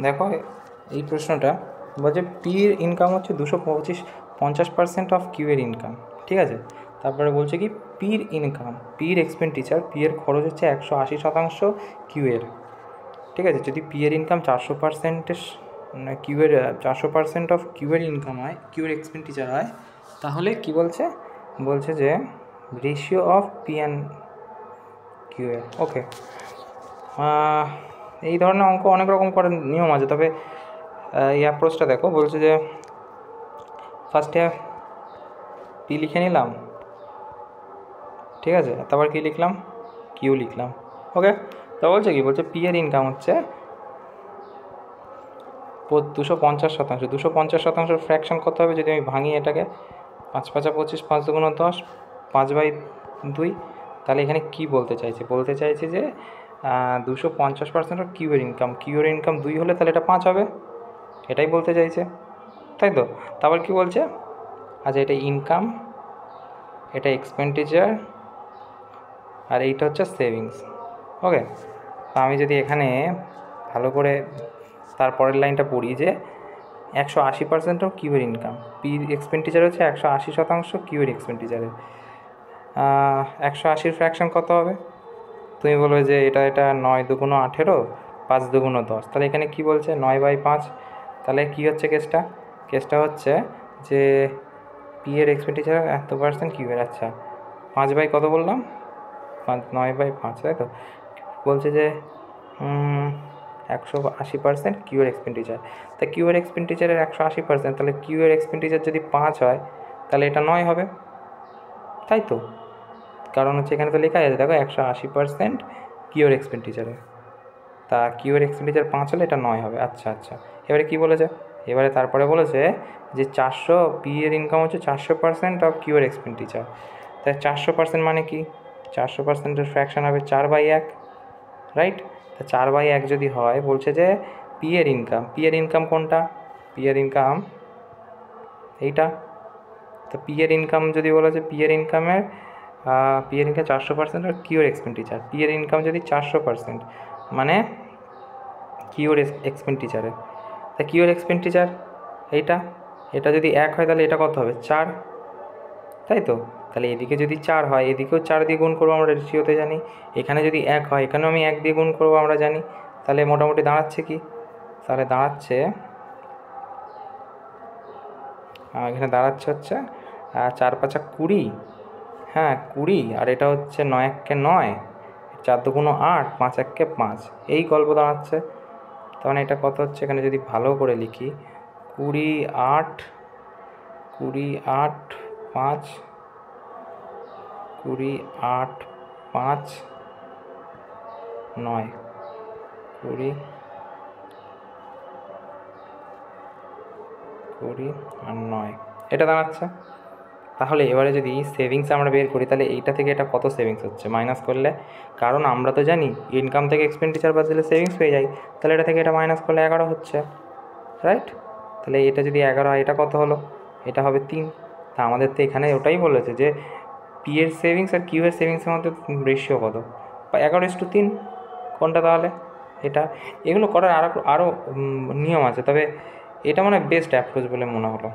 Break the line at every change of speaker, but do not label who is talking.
দেখো এই প্রশ্নটা বলছে পির ইনকাম হচ্ছে 250% অফ কিউয়ের ইনকাম, ঠিক আছে। তারপরে বলছে কি পির ইনকাম, পির এক্সপেন্ডিচার, পিয়ের খরচ হচ্ছে 180% কিউয়ের, ঠিক আছে। যদি পিয়ের ইনকাম 400%, কিউয়ের 400% অফ কিউয়ের ইনকাম হয়, কিউয়ের এক্সপেন্ডিচার হয়, তাহলে কি বলছে, বলছে যে রেশিও অফ পি অ্যান্ড কিউয়ের। ওকে, এই ধরনের অঙ্ক অনেক রকম করার নিয়ম আছে, তবে এই অ্যাপ্রোচটা দেখো। বলছে যে ফার্স্টে পি লিখে নিলাম, ঠিক আছে, তারপর কী লিখলাম, কিউ লিখলাম। ওকে, তো বলছে কি, বলছে পি এর ইনকাম হচ্ছে 250%। 250% ফ্র্যাকশন কত হবে যদি আমি ভাঙি এটাকে, 5 5 25, 5 2 10, 5/2। তাহলে এখানে কি বলতে চাইছে, বলতে চাইছে যে 250% অফ কিউয়ের ইনকাম, কিউয়ের ইনকাম 2 হলে তাহলে এটা 5 হবে, এটাই বলতে চাইছে, তাই তো। তারপর কি বলছে, আচ্ছা এটা ইনকাম, এটা এক্সপেন্ডিচার, আর এইটা হচ্ছে সেভিংস। ওকে, তো আমি যদি এখানে ভালো করে তারপরের লাইনটা পড়ি যে 180% অফ কিউয়ের ইনকাম, পি এক্সপেন্ডিচার হচ্ছে 180% কিউয়ের এক্সপেন্ডিচারের। 180 ফ্র্যাকশন কত হবে, তুমি বলবে যে এটা 9 2 18, 5 2 10। তাহলে এখানে কি বলছে 9/5। তাহলে কি হচ্ছে কেসটা, কেসটা হচ্ছে যে পি এর এক্সপেন্ডিচার এত পার্সেন্ট কিউয়ের, আচ্ছা 5 কত বললাম, 9/5, তাই তো। বলছে যে 180% কিউয়ের এক্সপেন্ডিচার, তা কিউয়ের এক্সপেন্ডিচারের 180%, তাহলে কিউয়ের এক্সপেন্ডিচার যদি 5 হয় তাহলে এটা 9 হবে, তাই তো। কারণ হচ্ছে এখানে তো লেখাই আছে, দেখো 180% কিউয়ের এক্সপেন্ডিচারে, তা কিউয়ের এক্সপেন্ডিচার 5 হলে এটা 9 হবে। আচ্ছা আচ্ছা, এবারে কি বলেছে, এবারে তারপরে বলেছে যে 400, পি এর ইনকাম হচ্ছে 400% অফ কিউয়ের এক্সপেন্ডিচার। তাই 400% মানে কি, 400%-এর ফ্র্যাকশন হবে 4/1, রাইট। তা 4/1 যদি হয়, বলছে যে পি এর ইনকাম, পি এর ইনকাম কোনটা, পি এর ইনকাম এইটা। তো পি এর ইনকাম যদি বলেছে, পি এর ইনকামের 400% আর কিউর এক্সপেন্ডিচার, পি এর ইনকাম যদি 400% মানে কিউর এক্সপেন্ডিচারে, তা কিউর এক্সপেন্ডিচার এইটা, এটা যদি 1 হয় তাহলে এটা কত হবে 4, তাই তো। তাহলে এদিকে যদি 4 হয়, এদিকেও 4 দিয়ে গুণ করবো, আমরা রেশিওতে জানি। এখানে যদি 1 হয়, এখানেও আমি 1 দিয়ে গুণ করবো, আমরা জানি। তাহলে মোটামুটি দাঁড়াচ্ছে কি, তাহলে দাঁড়াচ্ছে এখানে দাঁড়াচ্ছে হচ্ছে 4 5 20, হ্যাঁ 20, আর এটা হচ্ছে 9 1 9, 4 2 8, 5 1 5, এই গল্প দাঁড়াচ্ছে। তার মানে এটা কত হচ্ছে, এখানে যদি ভালো করে লিখি, 20 8, 20 8 5, 20 8 5 9, 20 20 আর 9, এটা দাঁড়াচ্ছে। তাহলে এবারে যদি সেভিংস আমরা বের করি, তাহলে এইটা থেকে এটা কত সেভিংস হচ্ছে মাইনাস করলে, কারণ আমরা তো জানি ইনকাম থেকে এক্সপেন্ডিচার বাদ দিলে সেভিংস হয়ে যায়, তাহলে এটা থেকে এটা মাইনাস করলে 11 হচ্ছে, রাইট। তাহলে এটা যদি 11 হয়, এটা কত হলো, এটা হবে 3। তা আমাদের তো এখানে ওটাই বলেছে যে পি এর সেভিংস আর কিউ এর সেভিংসের মধ্যে রেশিও কত, 11:3, কোনটা তাহলে এটা। এগুলো করার আরও নিয়ম আছে, তবে এটা মানে বেস্ট অ্যাপ্রোচ বলে মনে হলো।